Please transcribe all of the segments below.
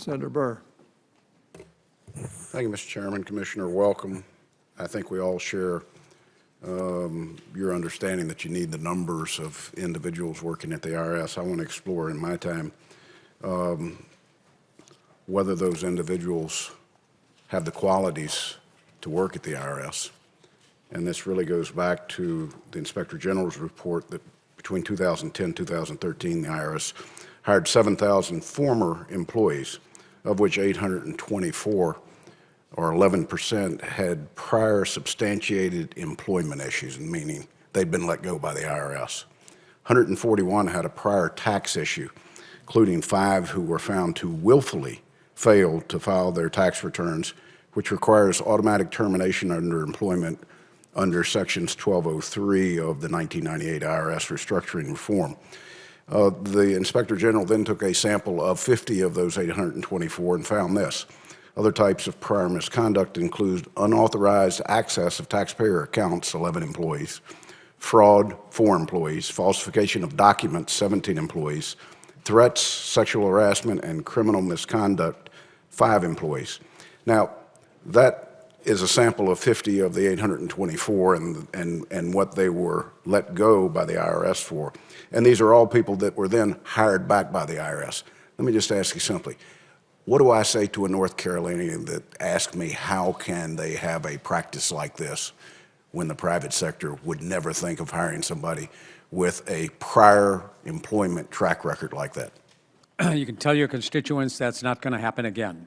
Senator Burr. Thank you, Mr. Chairman. Commissioner, welcome. I think we all share your understanding that you need the numbers of individuals working at the IRS. I want to explore in my time whether those individuals have the qualities to work at the IRS. And this really goes back to the Inspector General's report that between 2010 and 2013, the IRS hired 7,000 former employees, of which 824, or 11%, had prior substantiated employment issues, meaning they'd been let go by the IRS. 141 had a prior tax issue, including 5 who were found to willfully fail to file their tax returns, which requires automatic termination under employment under Sections 1203 of the 1998 IRS restructuring reform. The Inspector General then took a sample of 50 of those 824 and found this. Other types of prior misconduct include unauthorized access of taxpayer accounts, 11 employees, fraud, 4 employees, falsification of documents, 17 employees, threats, sexual harassment, and criminal misconduct, 5 employees. Now, that is a sample of 50 of the 824 and what they were let go by the IRS for. And these are all people that were then hired back by the IRS. Let me just ask you simply, what do I say to a North Carolinian that asks me how can they have a practice like this when the private sector would never think of hiring somebody with a prior employment track record like that? You can tell your constituents that's not going to happen again.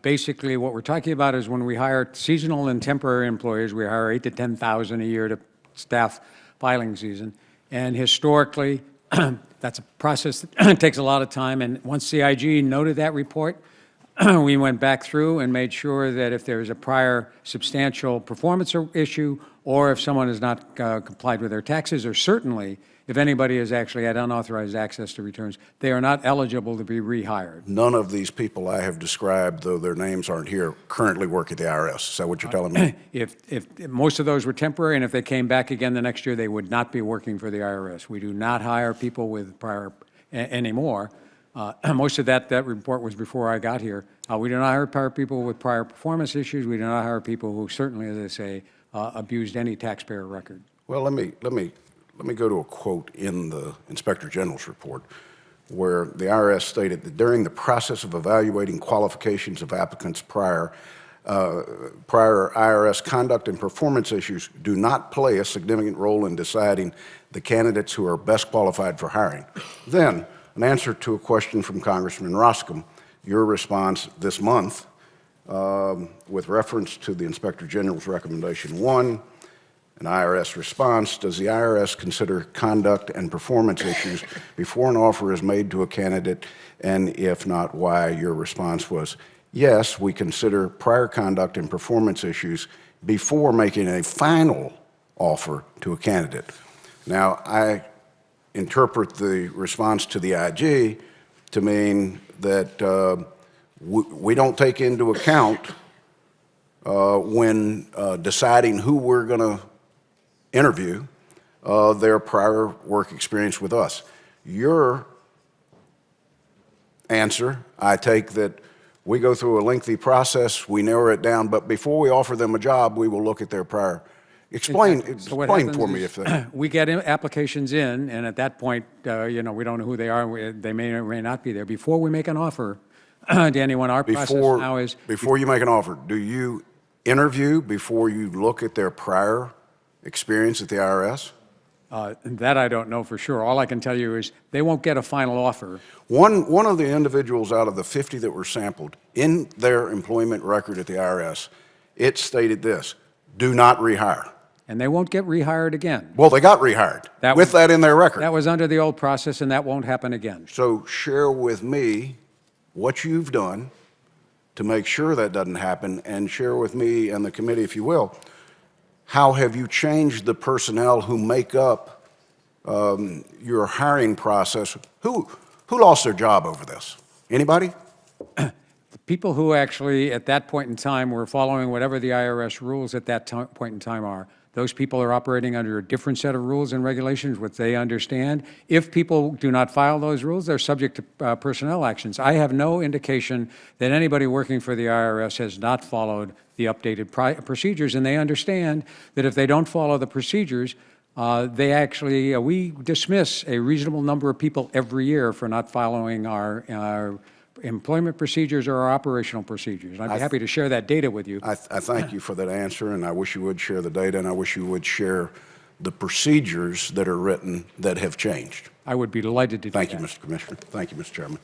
Basically, what we're talking about is when we hire seasonal and temporary employees, we hire 8,000 to 10,000 a year to staff filing season. And historically, that's a process that takes a lot of time. And once CIG noted that report, we went back through and made sure that if there's a prior substantial performance issue, or if someone has not complied with their taxes, or certainly if anybody has actually had unauthorized access to returns, they are not eligible to be rehired. None of these people I have described, though their names aren't here, currently work at the IRS. Is that what you're telling me? If most of those were temporary, and if they came back again the next year, they would not be working for the IRS. We do not hire people with prior anymore. Most of that report was before I got here. We do not hire people with prior performance issues. We do not hire people who certainly, as I say, abused any taxpayer record. Well, let me go to a quote in the Inspector General's report where the IRS stated that during the process of evaluating qualifications of applicants prior IRS conduct and performance issues do not play a significant role in deciding the candidates who are best qualified for hiring. Then, an answer to a question from Congressman Roscom, your response this month with reference to the Inspector General's recommendation 1, an IRS response, does the IRS consider conduct and performance issues before an offer is made to a candidate? And if not, why? Your response was, yes, we consider prior conduct and performance issues before making a final offer to a candidate. Now, I interpret the response to the IG to mean that we don't take into account when deciding who we're going to interview their prior work experience with us. Your answer, I take that we go through a lengthy process, we narrow it down, but before we offer them a job, we will look at their prior. Explain for me if that. We get applications in, and at that point, we don't know who they are. They may or may not be there. Before we make an offer to anyone, our process now is... Before you make an offer, do you interview before you look at their prior experience at the IRS? That I don't know for sure. All I can tell you is they won't get a final offer. One of the individuals out of the 50 that were sampled, in their employment record at the IRS, it stated this: do not rehire. And they won't get rehired again. Well, they got rehired with that in their record. That was under the old process, and that won't happen again. So share with me what you've done to make sure that doesn't happen, and share with me and the committee, if you will, how have you changed the personnel who make up your hiring process? Who lost their job over this? Anybody? The people who actually, at that point in time, were following whatever the IRS rules at that point in time are, Those people are operating under a different set of rules and regulations, which they understand. If people do not file those rules, they're subject to personnel actions. I have no indication that anybody working for the IRS has not followed the updated procedures, and they understand that if they don't follow the procedures, we dismiss a reasonable number of people every year for not following our employment procedures or our operational procedures. And I'd be happy to share that data with you. I thank you for that answer, and I wish you would share the data, and I wish you would share the procedures that are written that have changed. I would be delighted to do that. Thank you, Mr. Commissioner. Thank you, Mr. Chairman.